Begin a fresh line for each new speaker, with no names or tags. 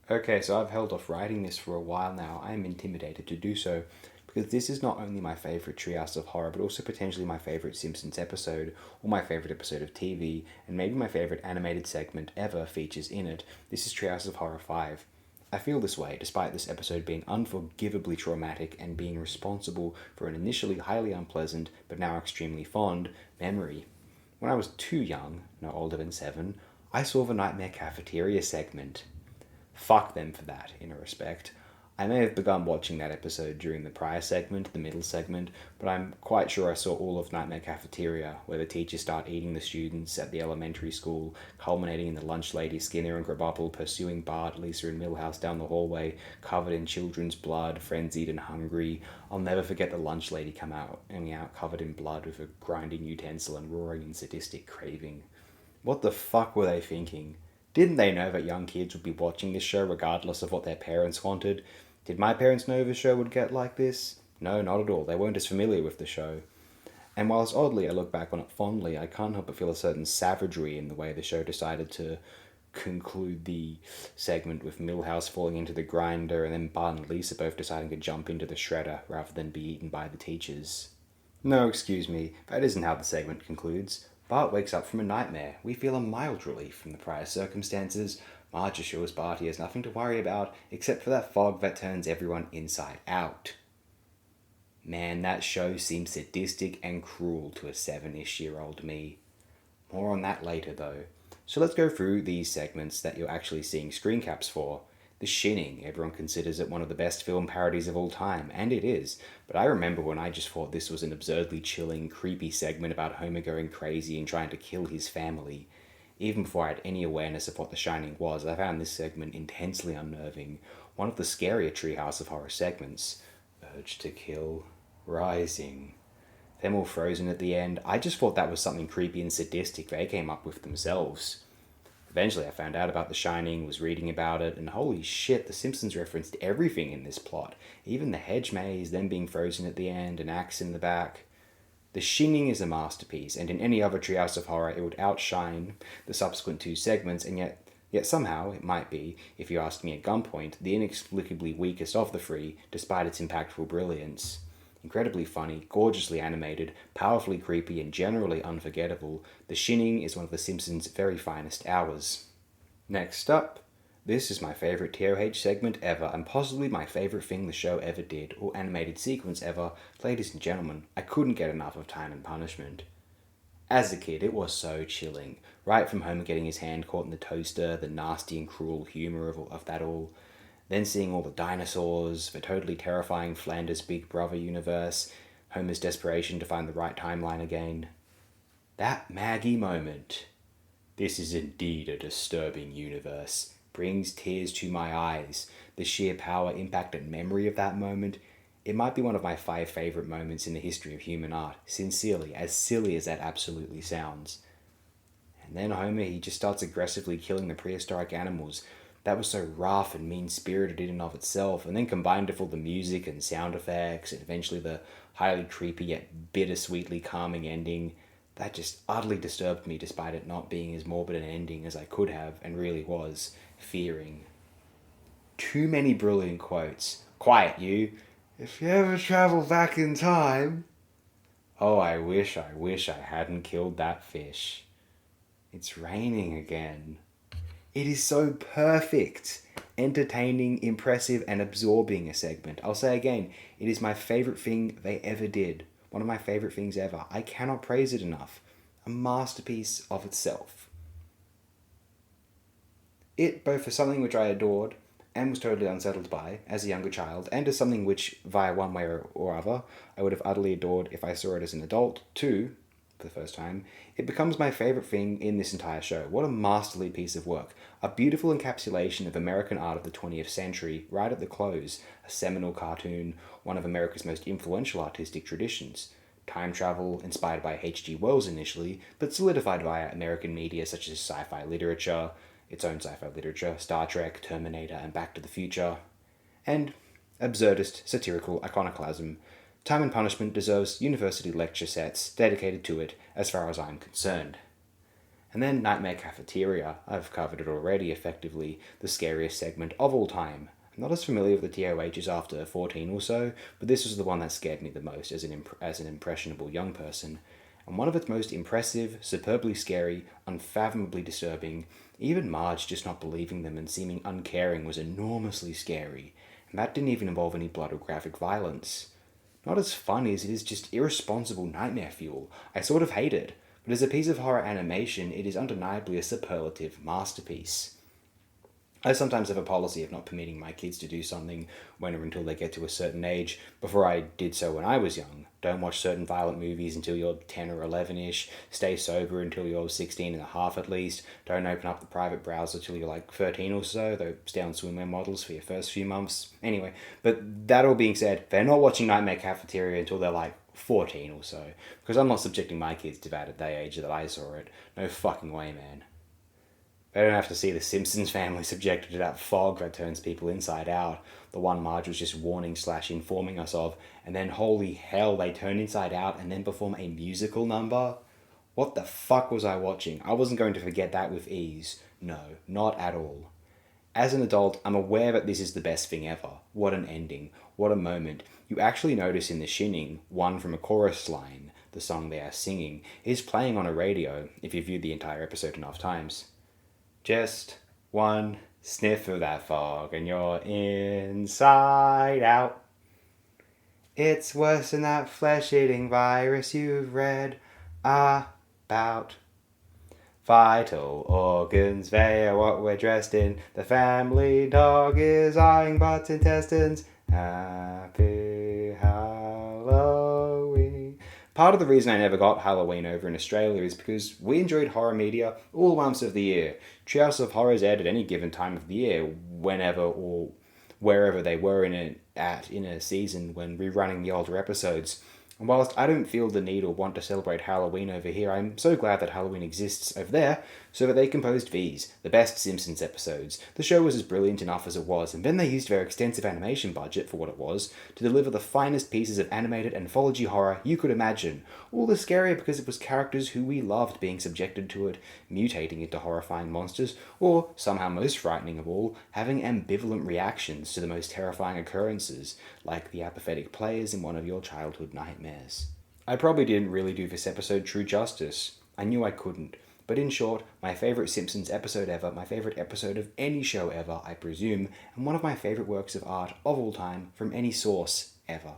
Okay, so I've held off writing this for a while now. I am intimidated to do so because this is not only my favourite Treehouse of Horror, but also potentially my favourite Simpsons episode, or my favourite episode of TV, and maybe my favourite animated segment ever features in it. This is Treehouse of Horror 5. I feel this way despite this episode being unforgivably traumatic and being responsible for an initially highly unpleasant, but now extremely fond, memory. When I was too young, no older than 7, I saw the Nightmare Cafeteria segment. Fuck them for that, in a respect. I may have begun watching that episode during the prior segment, the middle segment, but I'm quite sure I saw all of Nightmare Cafeteria, where the teachers start eating the students at the elementary school, culminating in the lunch lady Skinner and Krabappel pursuing Bart, Lisa, and Milhouse down the hallway, covered in children's blood, frenzied and hungry. I'll never forget the lunch lady coming out covered in blood with a grinding utensil and roaring in sadistic craving. What the fuck were they thinking? Didn't they know that young kids would be watching this show regardless of what their parents wanted? Did my parents know the show would get like this? No, not at all. They weren't as familiar with the show. And whilst oddly I look back on it fondly, I can't help but feel a certain savagery in the way the show decided to conclude the segment with Milhouse falling into the grinder and then Bart and Lisa both deciding to jump into the shredder rather than be eaten by the teachers. No, excuse me, that isn't how the segment concludes. Bart wakes up from a nightmare. We feel a mild relief from the prior circumstances. Marge assures Bart he has nothing to worry about except for that fog that turns everyone inside out. Man, that show seems sadistic and cruel to a 7-ish-year-old me. More on that later though. So let's go through these segments that you're actually seeing screen caps for. The Shinning, everyone considers it one of the best film parodies of all time, and it is. But I remember when I just thought this was an absurdly chilling, creepy segment about Homer going crazy and trying to kill his family. Even before I had any awareness of what The Shining was, I found this segment intensely unnerving, one of the scarier Treehouse of Horror segments. Urge to kill, rising. Them all frozen at the end. I just thought that was something creepy and sadistic they came up with themselves. Eventually I found out about The Shining, was reading about it, and holy shit, The Simpsons referenced everything in this plot. Even the hedge maze, them being frozen at the end, an axe in the back. The Shining is a masterpiece, and in any other Treehouse of Horror it would outshine the subsequent 2 segments, and yet somehow it might be, if you ask me at gunpoint, the inexplicably weakest of the 3, despite its impactful brilliance. Incredibly funny, gorgeously animated, powerfully creepy, and generally unforgettable, The Shining is one of The Simpsons' very finest hours. Next up, this is my favourite TOH segment ever, and possibly my favourite thing the show ever did, or animated sequence ever. Ladies and gentlemen, I couldn't get enough of Time and Punishment. As a kid, it was so chilling. Right from Homer getting his hand caught in the toaster, the nasty and cruel humour of that all. Then seeing all the dinosaurs, the totally terrifying Flanders Big Brother universe, Homer's desperation to find the right timeline again. That Maggie moment. This is indeed a disturbing universe. Brings tears to my eyes. The sheer power, impact, and memory of that moment. It might be one of my 5 favourite moments in the history of human art. Sincerely, as silly as that absolutely sounds. And then Homer, he just starts aggressively killing the prehistoric animals. That was so rough and mean-spirited in and of itself, and then combined with all the music and sound effects, and eventually the highly creepy yet bittersweetly calming ending, that just utterly disturbed me despite it not being as morbid an ending as I could have, and really was, fearing. Too many brilliant quotes. Quiet, you. If you ever travel back in time... Oh, I wish I hadn't killed that fish. It's raining again. It is so perfect, entertaining, impressive, and absorbing a segment. I'll say again, it is my favourite thing they ever did. One of my favourite things ever. I cannot praise it enough. A masterpiece of itself. It, both for something which I adored and was totally unsettled by as a younger child, and as something which, via one way or other, I would have utterly adored if I saw it as an adult, too, for the first time, it becomes my favourite thing in this entire show. What a masterly piece of work. A beautiful encapsulation of American art of the 20th century, right at the close. A seminal cartoon, one of America's most influential artistic traditions. Time travel, inspired by H.G. Wells initially, but solidified via American media such as sci-fi literature, its own sci-fi literature, Star Trek, Terminator, and Back to the Future. And absurdist, satirical iconoclasm. Time and Punishment deserves university lecture sets dedicated to it as far as I'm concerned. And then Nightmare Cafeteria, I've covered it already, effectively the scariest segment of all time. I'm not as familiar with the TOHs after 14 or so, but this was the one that scared me the most as an impressionable young person. And one of its most impressive, superbly scary, unfathomably disturbing, even Marge just not believing them and seeming uncaring was enormously scary. And that didn't even involve any blood or graphic violence. Not as funny as it is just irresponsible nightmare fuel. I sort of hate it, but as a piece of horror animation, it is undeniably a superlative masterpiece. I sometimes have a policy of not permitting my kids to do something when or until they get to a certain age. Before I did so when I was young. Don't watch certain violent movies until you're 10 or 11-ish. Stay sober until you're 16 and a half at least. Don't open up the private browser till you're like 13 or so, though stay on swimwear models for your first few months. Anyway, but that all being said, they're not watching Nightmare Cafeteria until they're like 14 or so. Because I'm not subjecting my kids to that at the age that I saw it. No fucking way, man. They don't have to see the Simpsons family subjected to that fog that turns people inside out. The one Marge was just warning/informing us of. And then holy hell, they turn inside out and then perform a musical number? What the fuck was I watching? I wasn't going to forget that with ease. No, not at all. As an adult, I'm aware that this is the best thing ever. What an ending. What a moment. You actually notice in the shinning, one from a chorus line, the song they are singing, is playing on a radio, if you viewed the entire episode enough times. Just one sniff of that fog and you're inside out. It's worse than that flesh-eating virus you've read about. Vital organs, they are what we're dressed in. The family dog is eyeing butts, intestines. Happy Halloween. Part of the reason I never got Halloween over in Australia is because we enjoyed horror media all months of the year. Treehouse of Horrors aired at any given time of the year, whenever or wherever they were in a season when rerunning the older episodes. And whilst I don't feel the need or want to celebrate Halloween over here, I'm so glad that Halloween exists over there, so that they composed these, the best Simpsons episodes. The show was as brilliant enough as it was, and then they used their extensive animation budget for what it was, to deliver the finest pieces of animated anthology horror you could imagine. All the scarier because it was characters who we loved being subjected to it, mutating into horrifying monsters, or, somehow most frightening of all, having ambivalent reactions to the most terrifying occurrences, like the apathetic players in one of your childhood nightmares. I probably didn't really do this episode true justice. I knew I couldn't. But in short, my favourite Simpsons episode ever, my favourite episode of any show ever, I presume, and one of my favourite works of art of all time from any source ever.